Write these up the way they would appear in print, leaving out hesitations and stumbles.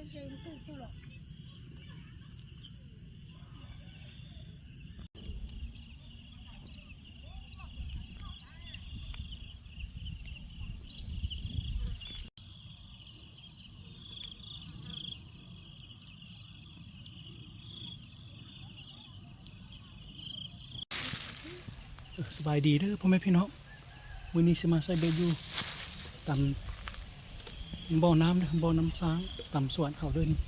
สบายดีเด้อพ่อแม่พี่น้องวันนี้สิมาใส่เบยูตำบ่อน้ำเด้อบ่อน้ำซ้างตำสวนเขาเด้อนี่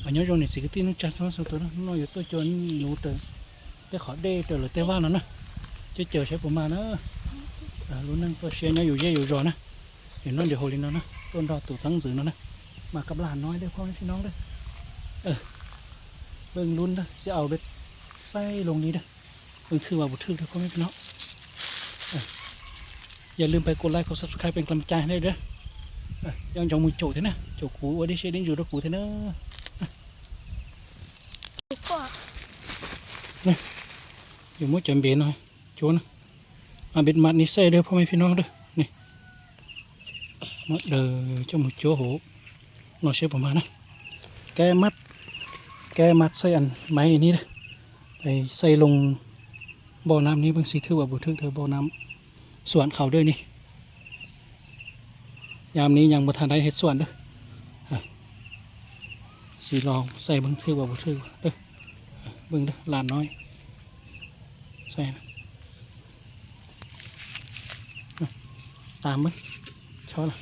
อันนี้ตรงนี้สิกตีนึกจัดสมัยสุดตัวนั้นน้อยอยู่ตัวจนหนูเตอแต่ขอเด้เตอหรือแต่ว่านั่นนะจะเจอใช้ผมมานะรู้นั่งตัวเชียร์เนี่ยอยู่เย่อยู่รอนะเห็นนั่นเดี๋ยวโฮลินแล้วนะต้นดอกตู่ตั้งสื่อแล้วนะมากับหลานน้อยเด้อพ่อแม่พี่น้องเด้อเบิ่งลุ้นเด้อจะเอาเบ็ดใส่ลงนี้เด้อเบิ่งคือว่าบุตรเด้อพ่อแม่พี่น้องอย่าลืมไปกดไลค์กด subscribe เป็นกำลังใจให้ด้วยเด้อยังจองมือโจทย์นะโจกูว่าได้เชดิ้งอยู่ด้วยกูเถอะนะนี่อยู่มั่วจำเบนหน่อยโจนะเบ็ดมัดนี่ใส่เด้อพ่อแม่พี่น้องเด้อนี่มัดเด้อเจ้ามือโจโหหน่อยเชื่อผมมานะแกมัดใส่อันไม้นี้เด้อไปใส่ลงบ่อน้ำนี้บางสีถือว่าบุตรเธอบ่อน้ำสวนเขาด้วยนี่ยามนี้ยังบ่ทันได้เฮ็ดสวนเด้อสีลองใส่เบิ่งถือว่าบ่ถือเด้อเบิ่งเด้อหลานน้อยใส่นะตามเบิ่งชอละ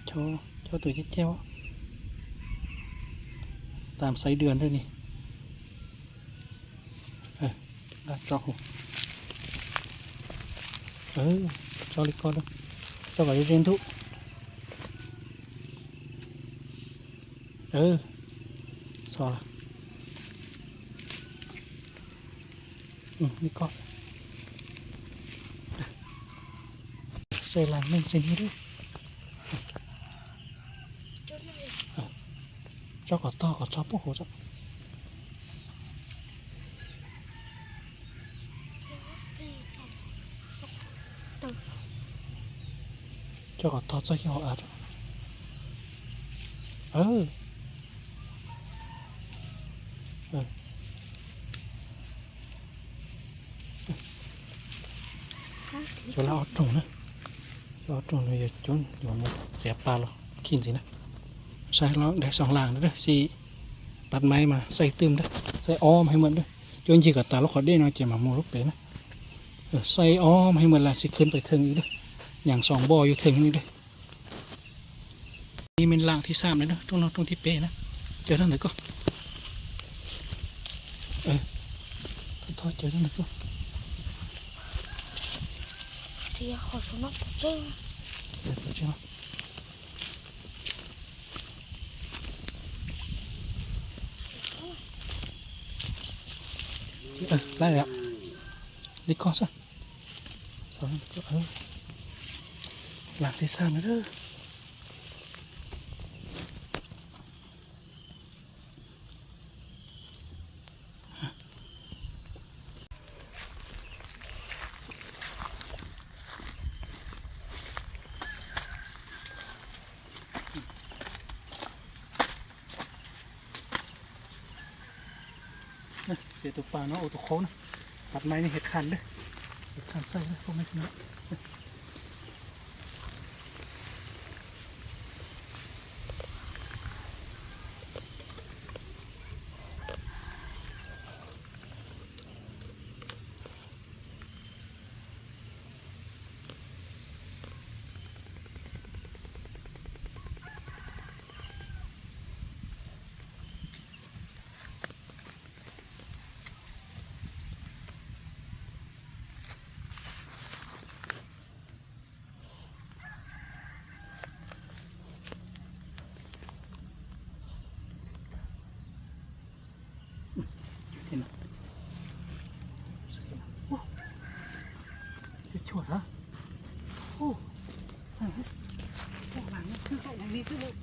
ชอตัวเจ้าตามไซเดือนด้วยนี่ลาดจอหูcho đi con đâu cho vào đi trên thú cho là đi con xây làm lên xây như đấy cho có to có cho bốc hồ cho cho có to cho họ ăn cho nó trồng nữa cho trồng này chốnอยู่มันเสียปลาหรอกินสินะใส่แล้วได้สองหลังแล้วด้วยสิตัดไม้มาใส่ตื้มด้วยใส่อ้อมให้เหมือนด้วยจนจีกับตาเราขอได้หน่อยจะมาโมลุกไปนะใส่อ้อมให้เหมือนละสิขึ้นไปถึงอีกด้วยอย่างสองบ่ออยู่ถึงนี่ด้วยนี่เป็นหลังที่สามเลยนะตรงที่เป๊ะนะเจอท่านไหนก็ทอดเจอท่านไหนก็ที่ขอสนับเจ้าเจ้าได้แล้วนี่ก็ซะสองหลังที่สามนะเด้อเสียตัวปลาเนาะโอ้ตัวโค้นะตัดไม้ในเห็ดคันด้วยเห็ดคันใส่เลยพวกไม่เนาะชวดฮะโอ้หลังขึ้นไปอย่างนี้ขึ้นเลย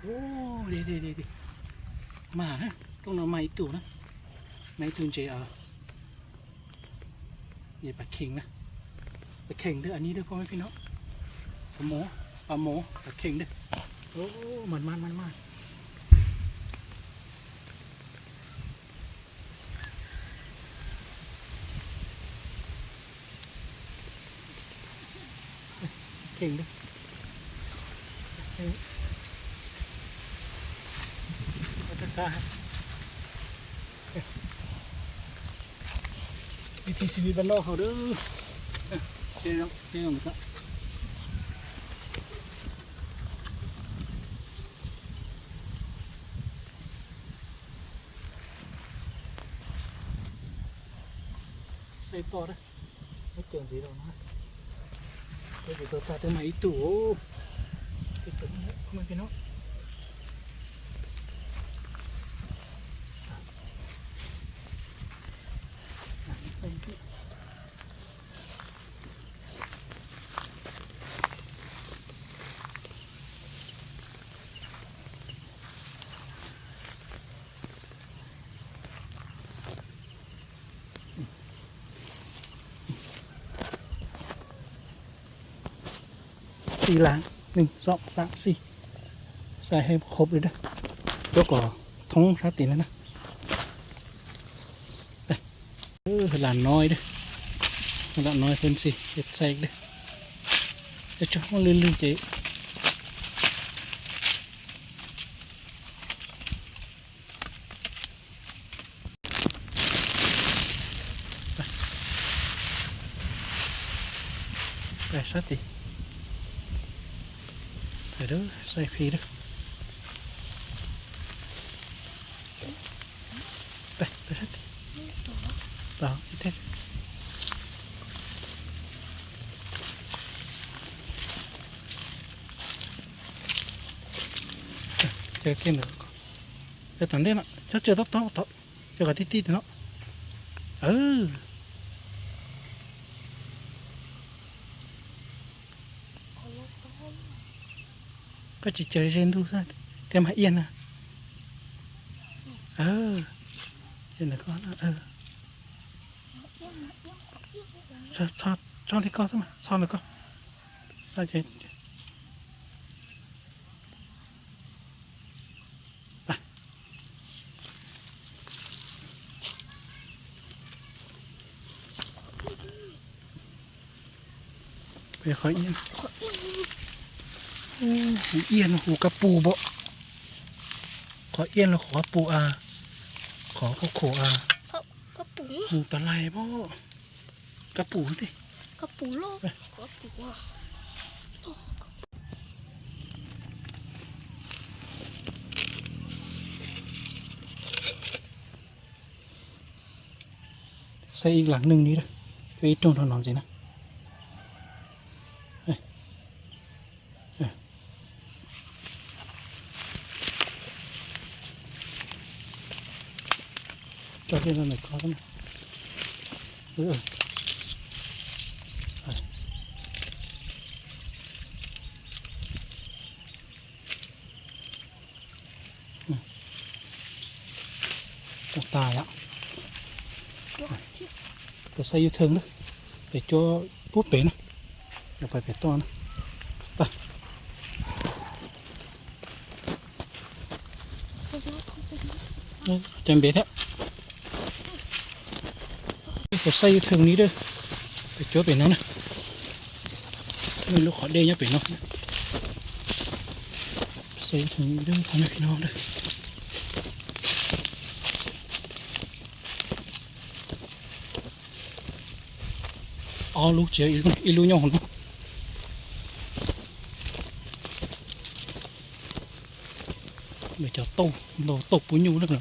โอ้ดีมาฮะต้องเอาไม้ตู่นะไม้ตู่เจอย่าปัดคิงนะ ตะเข่งเด้ออันนี้เด้อพ่อแม่พี่น้องปลาหมอตะเข่งเด้อโอ้มันเข่งเด้อเอาตะกร้าวิถีชีวิตบ้านนอกเขาเด้อเจ้าหมดละใส่ต่อเลยไม่เจอสีแล้วนะเดี๋ยวตัวตาตัวใหม่อีตู่ติดตัวนี้เข้ามาพี่น้องใส่ที่4 ล้าน1 2 3 4ใส่ให้ครบเลยนะยกหล่อท้องชาติแล้วนะหลานน้อยเด้อหลานน้อยเพิ่นสิเด็ดใส่เด้อเดี๋ยวจะมาลื่นๆเจ๊ไปชาติไปเด้อใส่พีเด้อไปชาติต่ออีกเท่าเจอเก่งเลยเจอตันเด่นอ่ะเจอต๊อกเจอกับติ๊ดเนาะก็chỉ chơi trên thu thôi thêm hãy yên à trên này con cho đi con mà cho được con ra trênไปkhỏi yênหูเอียนหูกระปูบ่ขอเอียนแล้วขอปูขอโคกระปู หูปลาไหลบ่กระปูดิกระปูโลกกระปูใส่อีกหลังหนึ่งนี้เลยไปตรงถนนสินะcho trên này có lắm tài ạ tôi xây yêu thương đó để cho bút bể này là phải to nữa ta chém bể thế phải xây thường ní đây phải chỗ bể nó này mình lúc khỏi đây nhá bể nó xây thường ní đây không biết nó đây lúc chơi ilu nhau hồn để cho tô tục bún nhu được nữa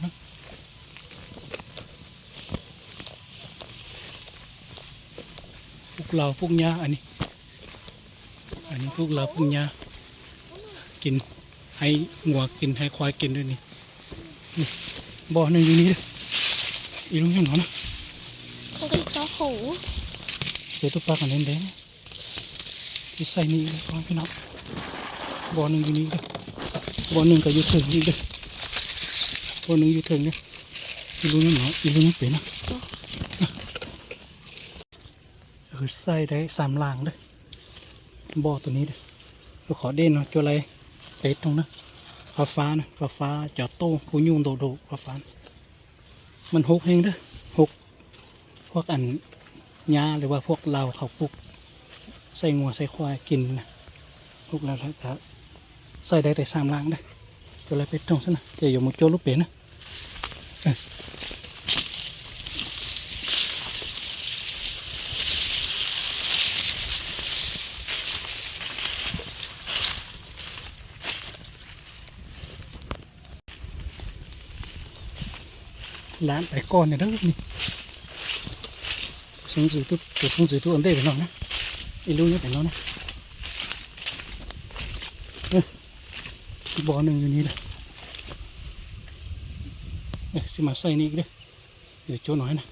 พวกเราพวกยาอันนี้พวกเราพวกยากินให้งัวกินให้ควายกินด้วยนี่บ่อหนึ่งอยู่นี่เลยอีลุงยังหนอนะก็ได้เจ้าหูเสือตุ๊กปลากันเล่นแดงที่ใส่นี่เลยพี่น้องบ่อหนึ่งอยู่นี่เลยบ่อหนึ่งก็อยู่ถึงนี่เลยบ่อหนึ่งอยู่ถึงเนี่ยอีลุงยังหนออีลุงยังเป็นนะ คือใส่ได้3 ลางเด้อบ่อตัวนี้เด้อเราขอเด่นเนาะตัวอะไรเป็ดตรงนั้นฟ้านะฟ้าจอดโต้ผู้ยุ่งโดดฟ้ามันหกเองเด้อหกพวกอันหญ้าหรือว่าพวกเราเขาปลูกใส่งัวใส่ควายกินนะพวกเราครับใส่ได้แต่3 ลางเด้อตัวอะไรเป็ดตรงซะนะเดี๋ยวอยู่มุโจลูกเป็ดนะล้านไปก่อนเนี่ยเด้อนี่สงสือตัวอันเด้ไปน้องนะอีลูกนี่ไปน้องนะบ่อหนึ่งอยู่นี่เลยสิมาใส่นี่อีกเด้อเดี๋ยวโจ้หน่อยนะ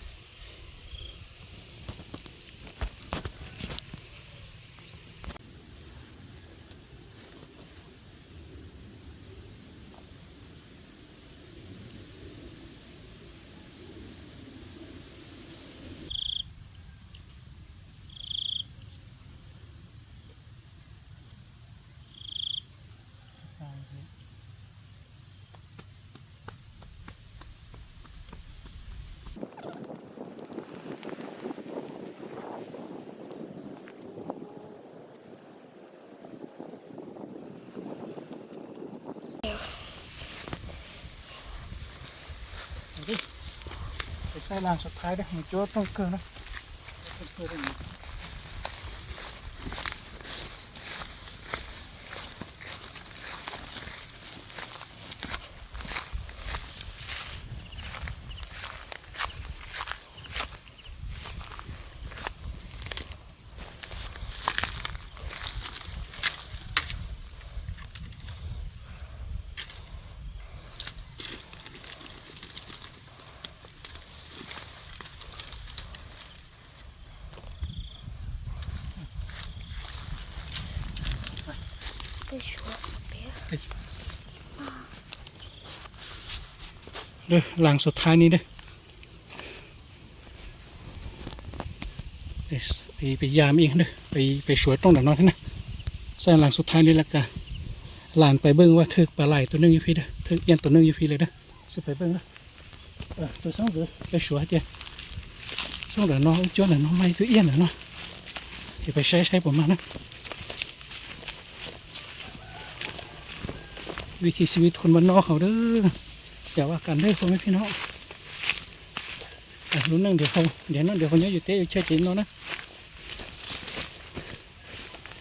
ไปใส่ลางสุดท้ายได้ของโจ้ต้องเกินนะต้องเกินได้ไหมไปชัวร์เปีย เด้อลางสุดท้ายนี้เด้อไปยามอีกเด้อไปช่วยตรงนั้นเนาะท่านนะใส่ลางสุดท้ายนี้แล้วก็หลานไปเบิ่งว่าถึกปลาไหลตัวนึงอยู่พี่เด้อถึกเอียนตัวนึงอยู่พี่เลยเด้อสิไปเบิ่งเด้อตัวสองตัวไปช่วยเจ้ช่วงเดี๋ยวน้องจ้วนเดี๋ยวน้องไม่ตัวเอียนเดี๋ยวเนาะไปใช้ผมมานะวิถีชีวิตคนบ้านนอกเขาเด้ออย่าว่ากันเด้อพ่อแม่พี่น้องรู้นั่งเดี๋ยวนั่งเดี๋ยวเขาเยอะอยู่เตะอยู่เชื่อจริงเนาะนะ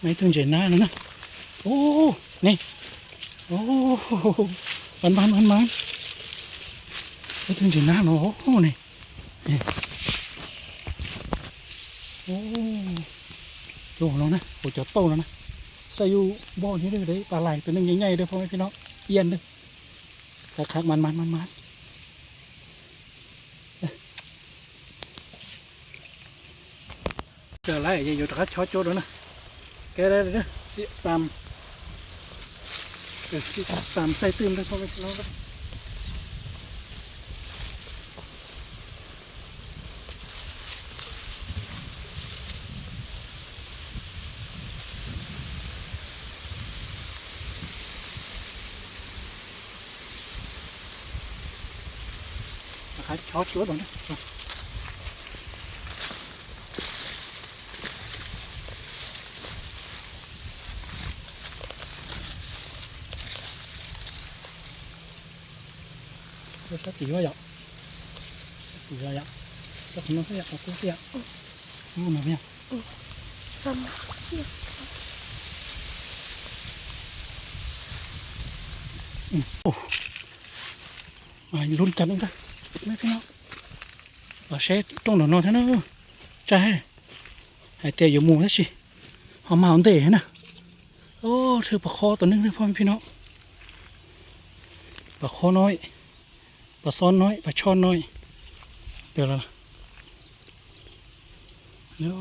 ไม่ถึงใจหน้านะโอ้นี่โอ้มันไม่ถึงใจหน้าเนาะโอ้นี่โอ้โหเนาะนะโอ้จะโตแล้วนะใส่อยู่บ่อนี้เลยปลาไหลตัวนึงใหญ่ๆเด้อพ่อแม่พี่น้องเอียนเด้อคักมันเจออะไรอยู่ตะคัดช็อตโจดแล้วนะแกได้เลยนะสิตามสิตามใส่ตื้มเลยพ่อแม่พี่น้องครับตะคัดช็อตโจดแล้วนะก็ตีว่าหยอกก็คุณน้องเขาอยากเอากุ้งเสียนี่มันเนี่ย ทำ โอ้มาลุ้นกันอีกนะไม่พี่น้องเราเช็ดตรงหนอนท่านเนอะใช่ให้เตะอยู่หมู่แล้วสิเอามาอันเตะนะโอ้เธอปลาคอตัวนึงเลยพ่อพี่น้องปลาคอน้อยปลาซ้อนน้อยปลาช่อนน้อยเดี๋ยวละเดี๋ยว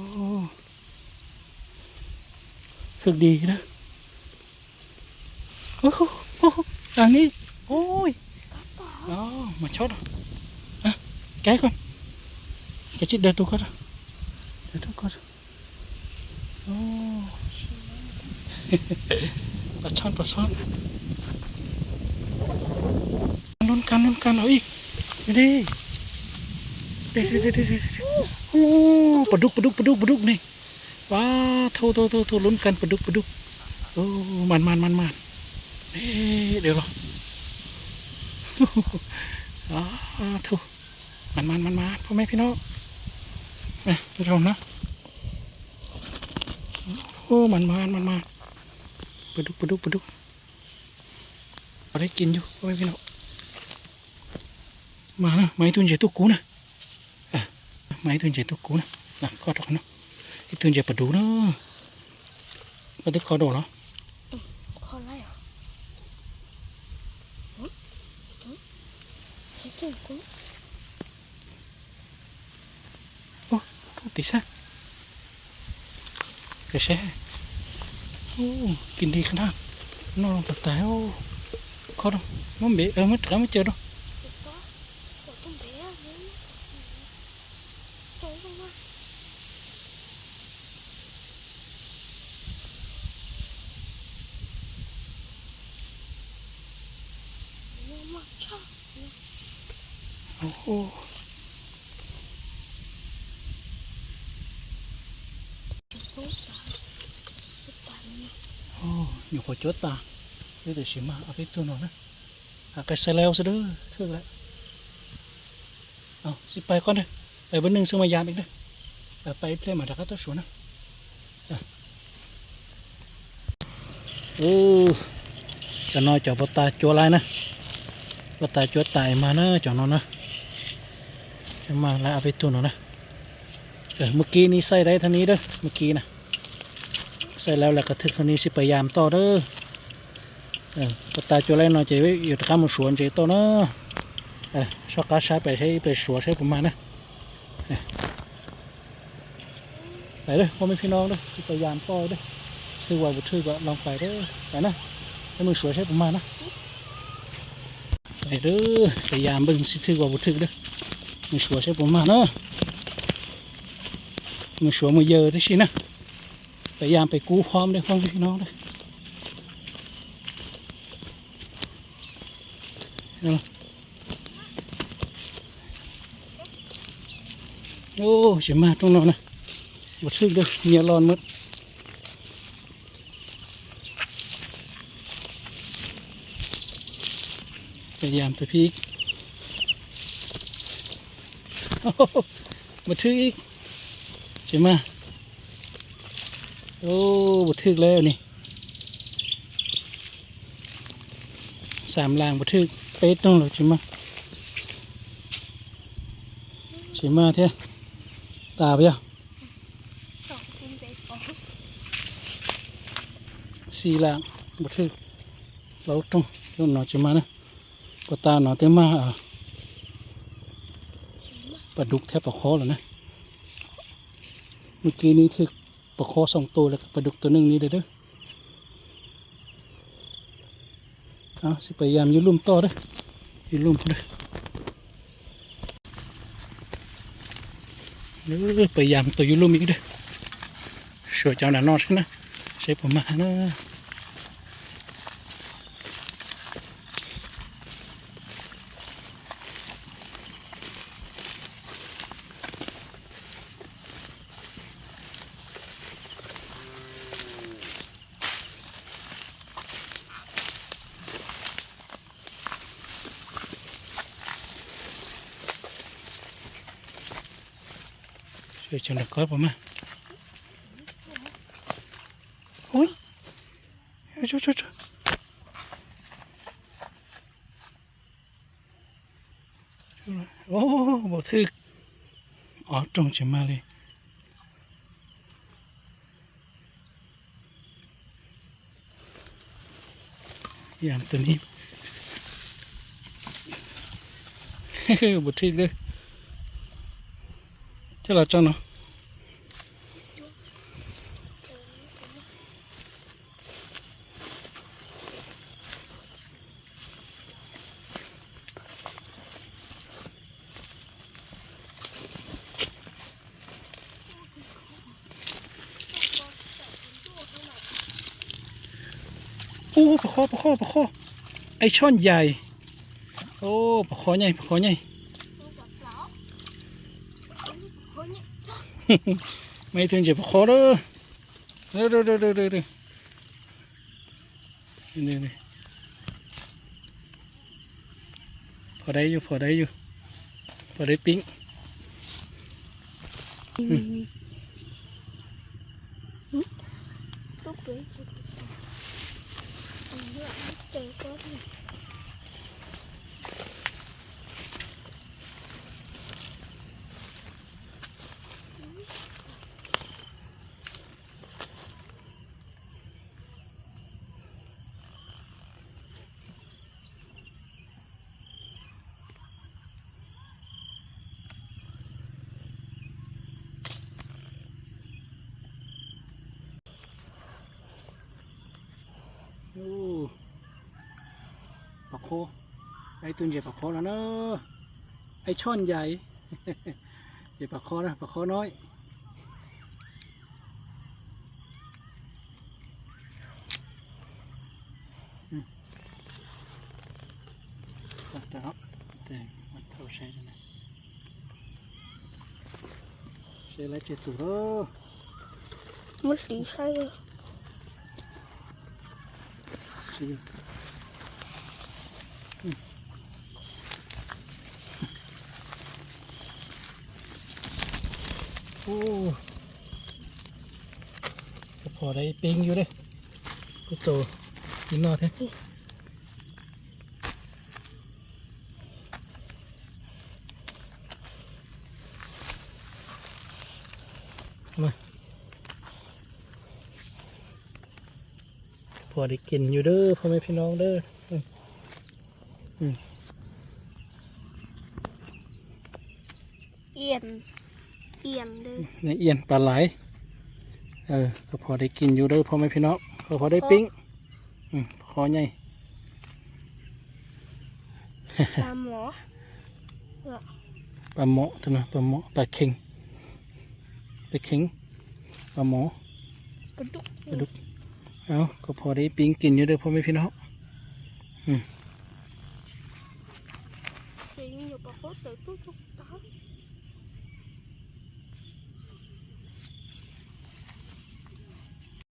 ถึกดีนะโอ้โหทางนี้โอ้ยอ๋อมาช็อตอ่ะแกะก่อนแกะจิตเดินตัวก่อน อ้ ปลาช่อนปลาช่อนลุ้นกันเอาอีกดิเด็ดโอ้ปลาดุกนี่ว้าโทลุ้นกันปลาดุกโอ้มันเอ๊ะเดี๋ยวรออ้าโทมันพ่อแม่พี่น้องนะผู้ชมนะโอ้มันปลาดุกเอาได้กินอยู่พ่อแม่พี่น้องมานะไม้ตุนเจตุกูนะไม้ตุนเจตุกูนะก็ดอกนะที่ตุนเจปลาดุกนะก็ได้ขอดอกเนาะ ขอไล่เหรอให้ถึงกู โอ้ติซ่าเกระแช่โอ้กินดีขนาดนอนตัดแต่โอ้ขอดอกมันเบะไม่เจอดอก ก็ต้องเบี้ยนี่โตลงมาเนี่ยมาชอบ โอ้โห สงสารตายเนี่ย โอ้อยู่หัวจดตาเดี๋ยวชิมาเอาไปตัวหน่อยนะหาไปใส่แล้วซะเด้อเท่าไรเอาสิไปก่อนเด้อไปบนหนึ่งซึ่งมายามอีกเด้อไปเพลมาดักตัวสวนนะจะน้อยจอบตาจัวไรนะบตาจัวตายมานะจอนอนนะจะมาแล้วเอาไปตัวหน่อยนะเมื่อกี้นี้ใส่ได้ท่านี้เด้อเมื่อกี้นะใส่แล้วก็ถึกท่านี้สิพยายามต่อเด้อบตาจัวไรน้อยจะอยู่ข้ามสวนจะต่อนะชอบการใช้ไปสวนใช้ประมาณนะไปเด้อพ่อแม่พี่น้องเด้อสิพยายามต่อเด้อซื้อว่าบุตรก็ลองไปเด้อไปนะให้มือสวยใช้ประมาณนะไปเด้อพยายามเบิ่งสิถือว่าบุตรเด้อมือสวยใช้ประมาณเนาะมือสวยมือเยอะได้สินะพยายามไปกู้พร้อมเด้อพ่อแม่พี่น้องเด้อโอ้จะมาตรงนั้นนะบุตรเด้อเนียร้อนมืดพยายามตัวพีกมาทึกอีกใช่ไหมโอ้มาทึกแล้วนี่3 ลางมาทึกเป๊ะต้องหรอใช่ไหมเท่าตาไปยัง สองกินไปก่อน 4 ลางมาทึกเราต้องหน่อยใช่ไหมนะปตาหน่อยเต็มมาปลาดุกแทบปลาคอแล้วนะเมื่อกี้นี้ถึกปลาคอ2 ตัวแล้วปลาดุกตัวหนึ่งนี้เด้อเอาสิพยายามยืดลุ่มต่อเด้อยืดลุ่มเด้อพยายามตัวยืดลุ่มอีกเด้อช่วยเจ้าหน้านอดนะใช้ประมาณนะช่วยเจ้าหน้าก้อยประมาณโอ้ยช่วยโอ้บ่ถึกอ๋อตรงจะมาเลยอย่างตัวนี้ บ่ถึกเลยเจ้าเราเจ้าเนาะ อู้ปลาคอปลาคอปลาคอไอช่อนใหญ่โอ้ปลาคอใหญ่ปลาคอใหญ่ ไม่ถึงจะปลาคอเด้อเด้อเด้อเด้อเด้อเด้อนี่พอได้อยู่พอได้อยู่พอได้ปิ้ง Lúc đấy trời có gì โอ้ปลาโคไอตุนเจ็บปลาโคแล้วเนอะไอช่อนใหญ่ เจ็บปลาโคนะปลาโคน้อยแต่ครับแต่มันเท่าใช้แล้วนะใช้แล้วเจ็บตัวเด้อ Mất tí say rồi จริงโอ้ก็พอได้ปิ้งอยู่เลยก็โตกินนอแท้มาพอได้กินอยู่เด้อพ่อแม่พี่น้องเด้อYên Yên đây ในเอียนปลาไหลก็พอได้กินอยู่เด้อพ่อแม่พี่น้องก็พอได้ปิ้งคอใหญ่ Ba mỏ ปลาหมอตัวนะปลาหมอปลาเค็งปลาเค็งปลาหมอ Cái đúc ปลาดุกเอาก็พอได้ปิ้งกินอยู่เด้อพ่อแม่พี่น้อง Thì nhiều bà khốt tới chút chút